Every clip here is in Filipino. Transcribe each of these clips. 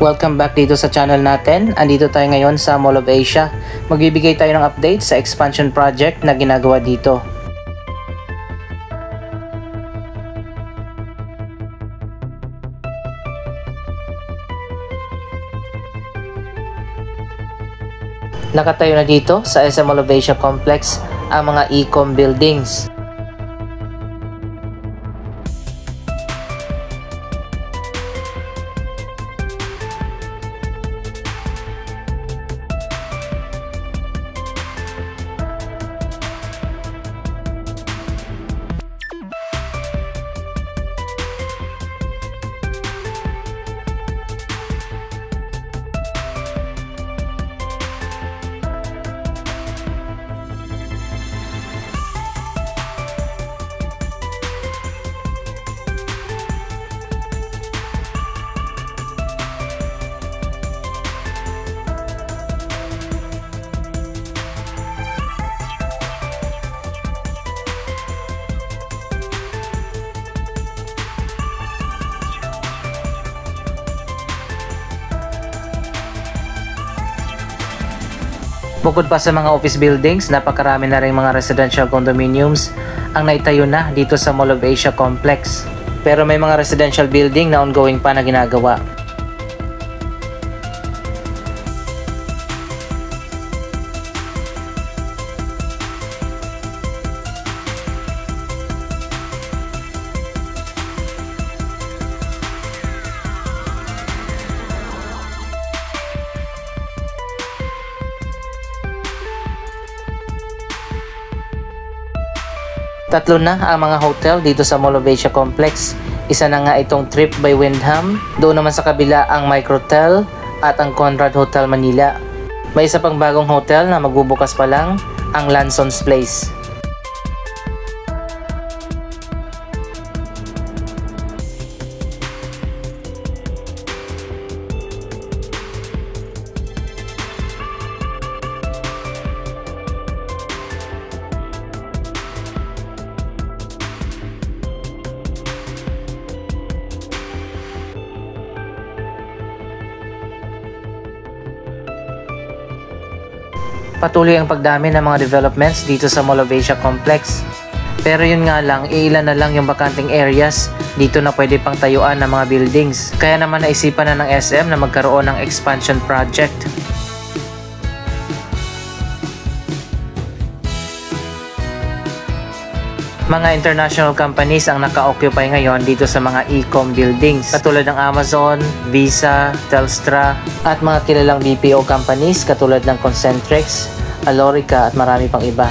Welcome back dito sa channel natin. Andito tayo ngayon sa Mall of Asia. Magbibigay tayo ng update sa expansion project na ginagawa dito. Nakatayo na dito sa SM Mall of Asia Complex ang mga e-com buildings. Bukod pa sa mga office buildings, napakarami na rin mga residential condominiums ang naitayo na dito sa Mall of Asia Complex. Pero may mga residential building na ongoing pa na ginagawa. Tatlo na ang mga hotel dito sa Mall of Asia Complex. Isa na nga itong Trip by Wyndham. Doon naman sa kabila ang Microtel at ang Conrad Hotel Manila. May isa pang bagong hotel na magbubukas pa lang, ang Lansons Place. Patuloy ang pagdami ng mga developments dito sa Mall of Asia Complex. Pero yun nga lang, iilan na lang yung bakanting areas dito na pwede pang tayuan ng mga buildings. Kaya naman naisipan na ng SM na magkaroon ng expansion project. Mga international companies ang naka-occupy ngayon dito sa mga e-com buildings katulad ng Amazon, Visa, Telstra at mga kilalang BPO companies katulad ng Concentrix, Alorica at marami pang iba.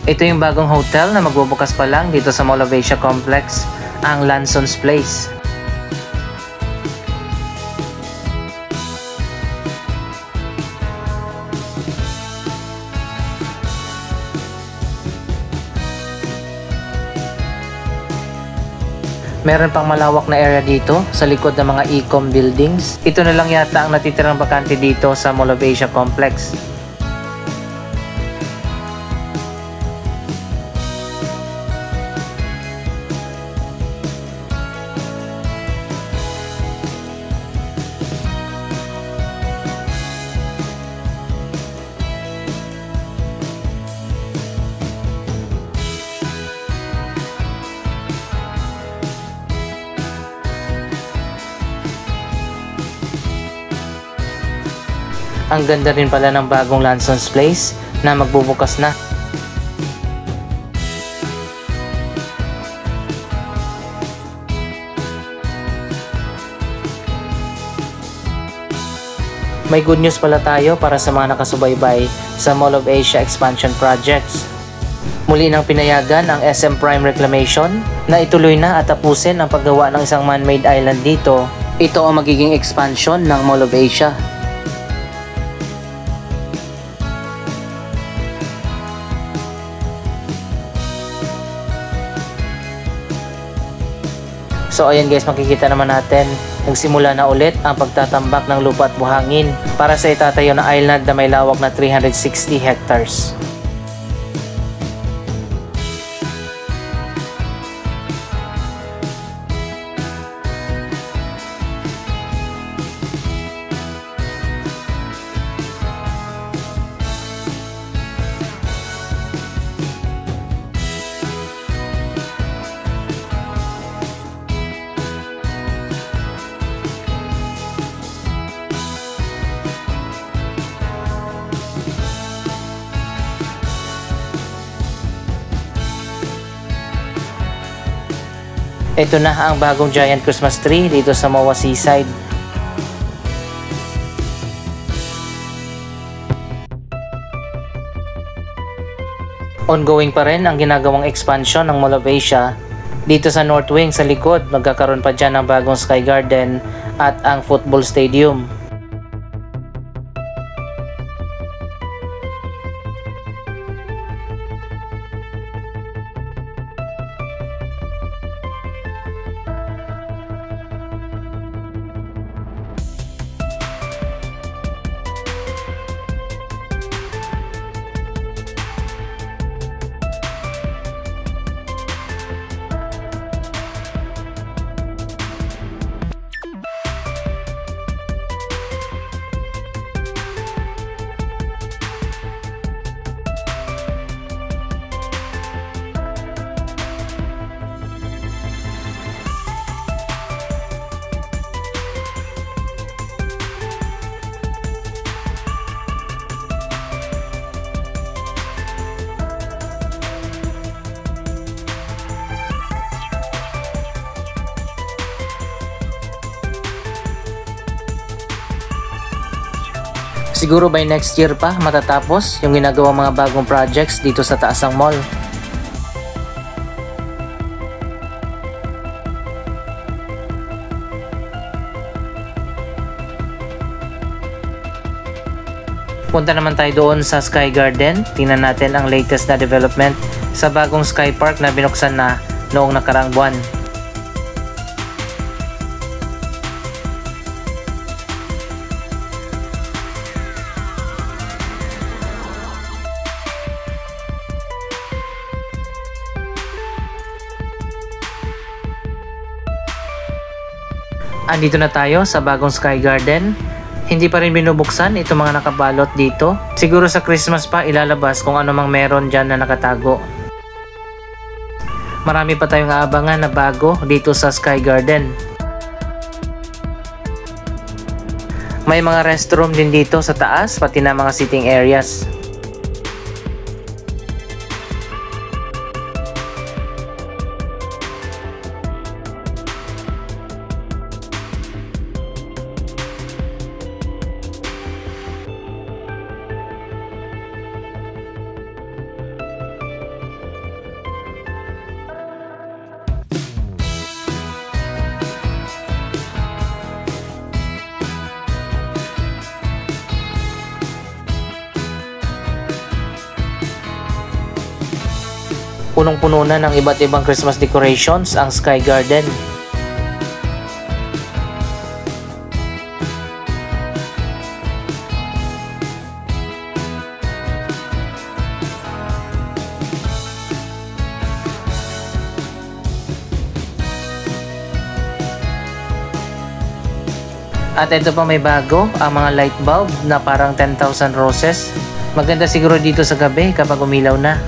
Ito yung bagong hotel na magbubukas pa lang dito sa Mall of Asia Complex, ang Lansons Place. Meron pang malawak na area dito sa likod ng mga e-com buildings. Ito na lang yata ang natitirang bakante dito sa Mall of Asia Complex. Ang ganda rin pala ng bagong Lansons Place na magbubukas na. May good news pala tayo para sa mga nakasubaybay sa Mall of Asia expansion projects. Muli nang pinayagan ang SM Prime Reclamation na ituloy na at tapusin ang paggawa ng isang man-made island dito. Ito ang magiging expansion ng Mall of Asia. So ayan guys, makikita naman natin, nagsimula na ulit ang pagtatambak ng lupa at buhangin para sa itatayo na island na may lawak na 360 hectares. Ito na ang bagong giant Christmas tree dito sa MOA Seaside. Ongoing pa rin ang ginagawang expansion ng Mall of Asia. Dito sa North Wing sa likod, magkakaroon pa dyan ng bagong Sky Garden at ang football stadium. Siguro by next year pa matatapos yung ginagawang mga bagong projects dito sa taas ng mall. Punta naman tayo doon sa Sky Garden. Tingnan natin ang latest na development sa bagong Sky Park na binuksan na noong nakaraang buwan. Andito na tayo sa bagong Sky Garden. Hindi pa rin binubuksan itong mga nakabalot dito. Siguro sa Christmas pa ilalabas kung ano mang meron dyan na nakatago. Marami pa tayong aabangan na bago dito sa Sky Garden. May mga restroom din dito sa taas, pati na mga sitting areas. Punong-puno na ng iba't ibang Christmas decorations ang Sky Garden. At ito pa, may bago, ang mga light bulb na parang 10,000 roses. Maganda siguro dito sa gabi kapag umilaw na.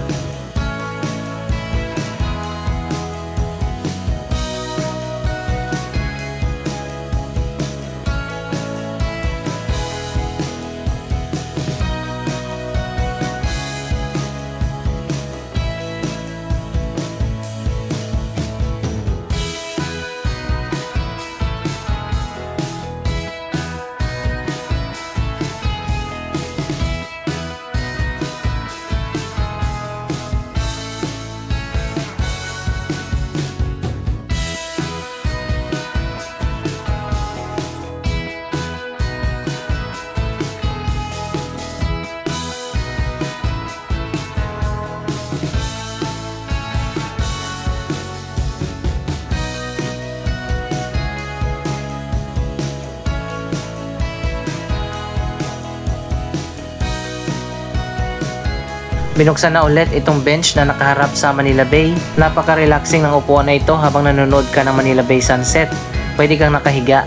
Binuksan na ulit itong bench na nakaharap sa Manila Bay. Napaka-relaxing ng upuan na ito habang nanonood ka ng Manila Bay sunset. Pwede kang nakahiga.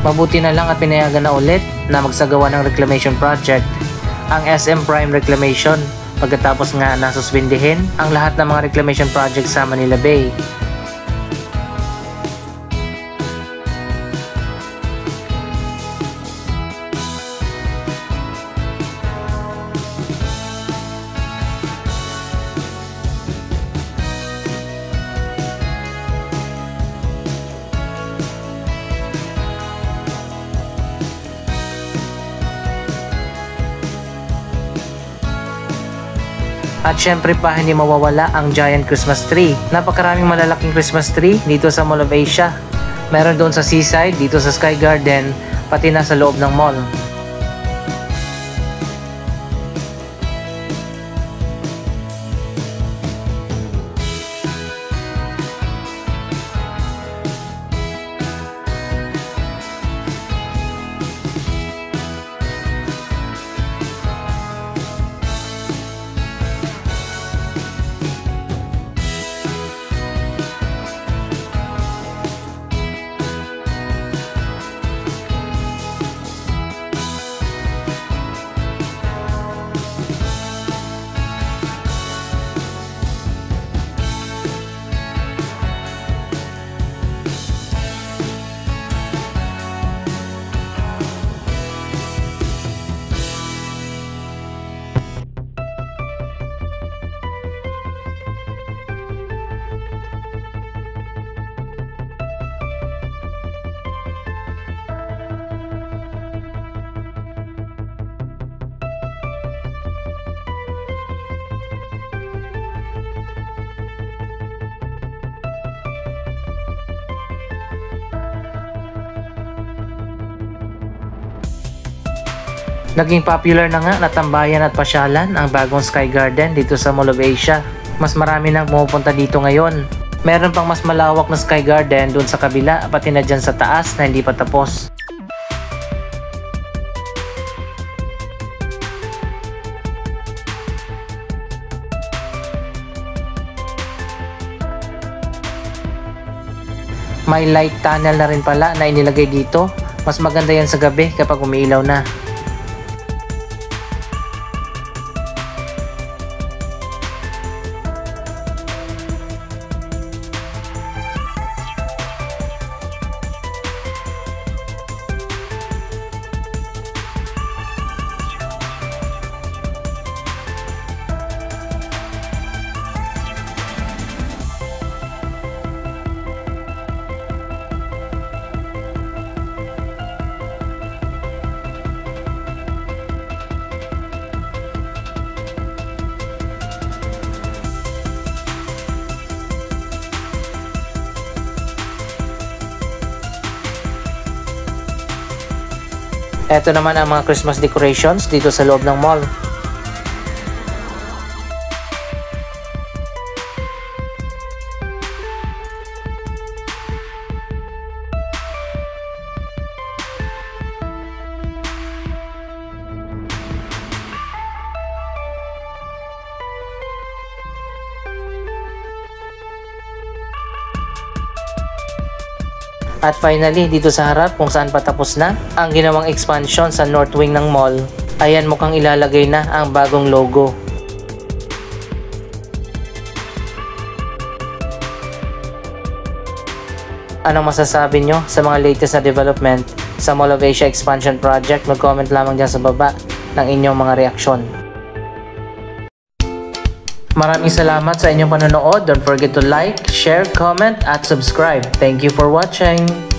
Mabuti na lang at pinayagan na ulit na magsagawa ng reclamation project ang SM Prime Reclamation pagkatapos nga nasuspindihin ang lahat ng mga reclamation project sa Manila Bay. At syempre pa hindi mawawala ang giant Christmas tree. Napakaraming malalaking Christmas tree dito sa Mall of Asia. Meron doon sa seaside, dito sa Sky Garden, pati na sa loob ng mall. Naging popular na nga na tambayan at pasyalan ang bagong Sky Garden dito sa Mall of Asia. Mas marami nang pumupunta dito ngayon. Meron pang mas malawak na Sky Garden dun sa kabila pati na dyan sa taas na hindi pa tapos. May light tunnel na rin pala na inilagay dito. Mas maganda yan sa gabi kapag umiilaw na. Ito naman ang mga Christmas decorations dito sa loob ng mall. At finally, dito sa harap kung saan patapos na ang ginawang expansion sa north wing ng mall, ayan mukhang ilalagay na ang bagong logo. Anong masasabi nyo sa mga latest na development sa Mall of Asia Expansion Project? Mag-comment lamang dyan sa baba ng inyong mga reaksyon. Maraming salamat sa inyong panonood. Don't forget to like, share, comment, at subscribe. Thank you for watching!